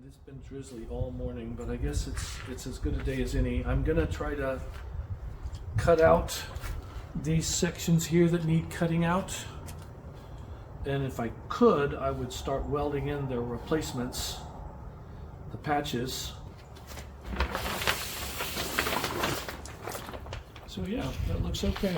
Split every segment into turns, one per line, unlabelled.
It's been drizzly all morning, but I guess it's as good a day as any. I'm gonna try to cut out these sections here that need cutting out. And if I could, I would start welding in their replacements, the patches. So yeah, that looks okay.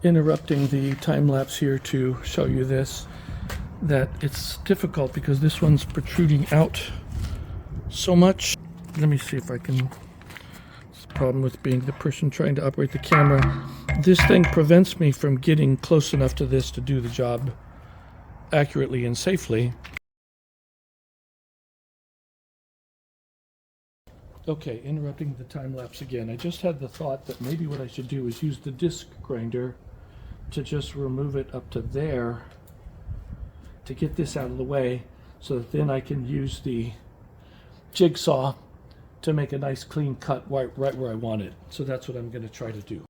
Interrupting the time lapse here to show you this, that it's difficult because this one's protruding out so much. Let me see if I can. It's a problem with being the person trying to operate the camera. This thing prevents me from getting close enough to this to do the job accurately and safely. Okay, interrupting the time lapse again. I just had the thought that maybe what I should do is use the disc grinder to just remove it up to there to get this out of the way, so that then I can use the jigsaw to make a nice clean cut right where I want it. So that's what I'm going to try to do.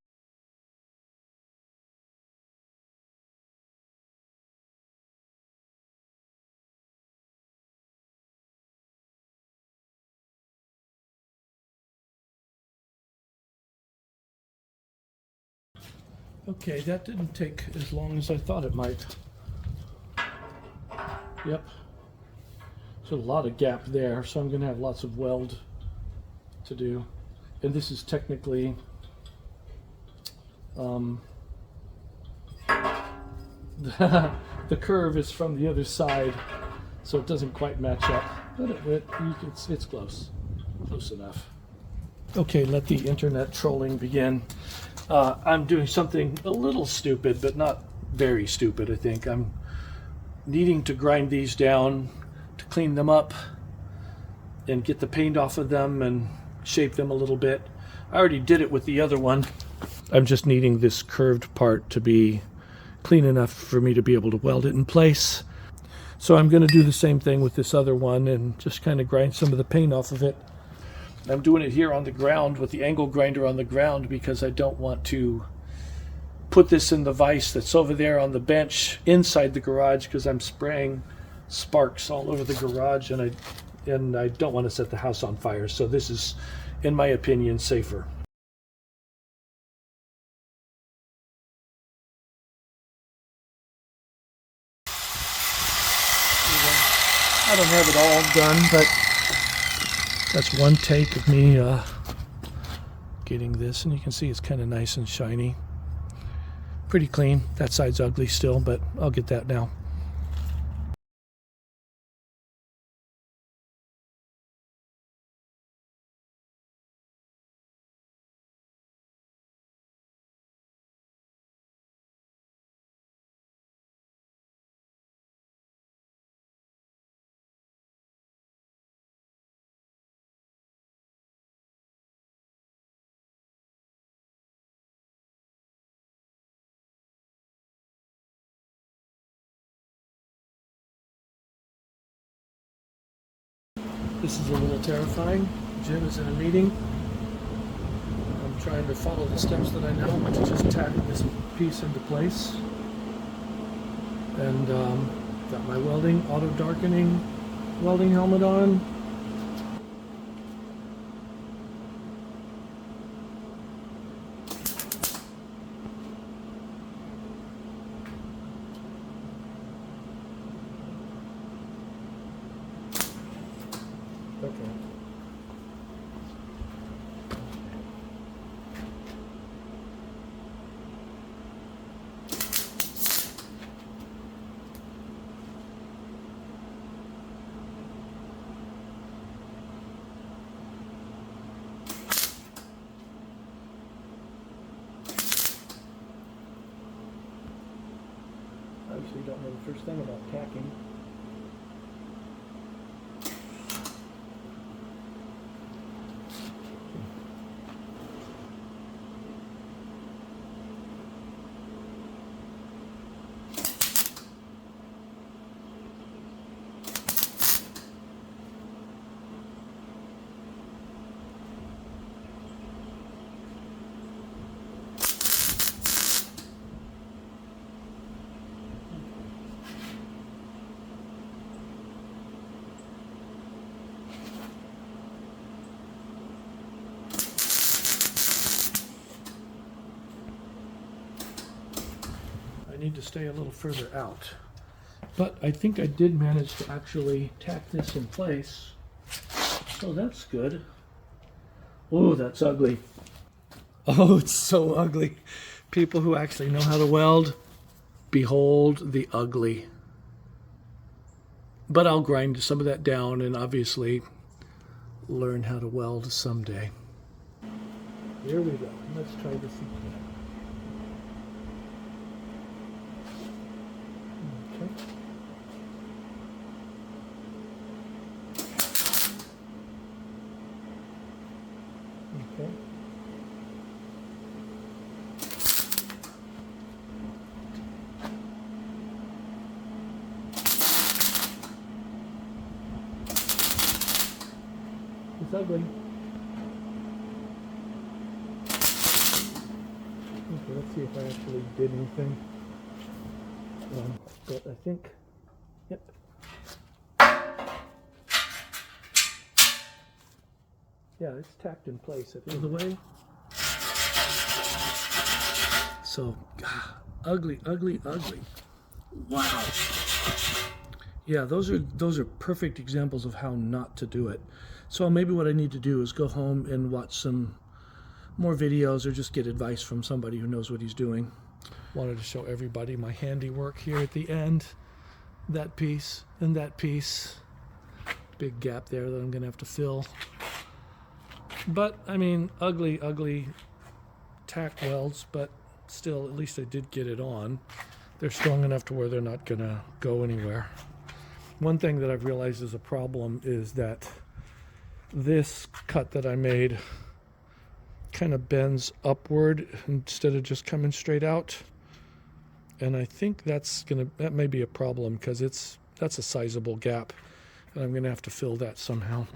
Okay, that didn't take as long as I thought it might. Yep. There's a lot of gap there, so I'm going to have lots of weld to do. And this is technically the curve is from the other side, so it doesn't quite match up, but it's close enough. Okay, let the internet trolling begin. I'm doing something a little stupid, but not very stupid, I think. I'm needing to grind these down to clean them up and get the paint off of them and shape them a little bit. I already did it with the other one. I'm just needing this curved part to be clean enough for me to be able to weld it in place. So I'm going to do the same thing with this other one and just kind of grind some of the paint off of it. I'm doing it here on the ground with the angle grinder on the ground because I don't want to put this in the vise that's over there on the bench inside the garage, because I'm spraying sparks all over the garage and I don't want to set the house on fire. So this is, in my opinion, safer. I don't have it all done, but that's one take of me getting this, and you can see it's kind of nice and shiny. Pretty clean. That side's ugly still, but I'll get that now. This is a little terrifying. Jim is in a meeting. I'm trying to follow the steps that I know, which is just tapping this piece into place. And got my welding, auto darkening welding helmet on. Okay. don't know the first thing about tacking. I need to stay a little further out. But I think I did manage to actually tack this in place. So that's good. Oh, that's ugly. Oh, it's so ugly. People who actually know how to weld, behold the ugly. But I'll grind some of that down and obviously learn how to weld someday. Here we go. Let's try this again. Okay. Okay. It's ugly. Okay, let's see if I actually did anything. But I think, yep. Yeah, it's tacked in place at the other way. So, ugly, ugly, ugly. Wow. Yeah, those are perfect examples of how not to do it. So maybe what I need to do is go home and watch some more videos or just get advice from somebody who knows what he's doing. Wanted to show everybody my handiwork here at the end. That piece and that piece. Big gap there that I'm gonna have to fill. But I mean, ugly, ugly tack welds, but still, at least I did get it on. They're strong enough to where they're not gonna go anywhere. One thing that I've realized is a problem is that this cut that I made kind of bends upward instead of just coming straight out. And I think that may be a problem because that's a sizable gap and I'm gonna have to fill that somehow.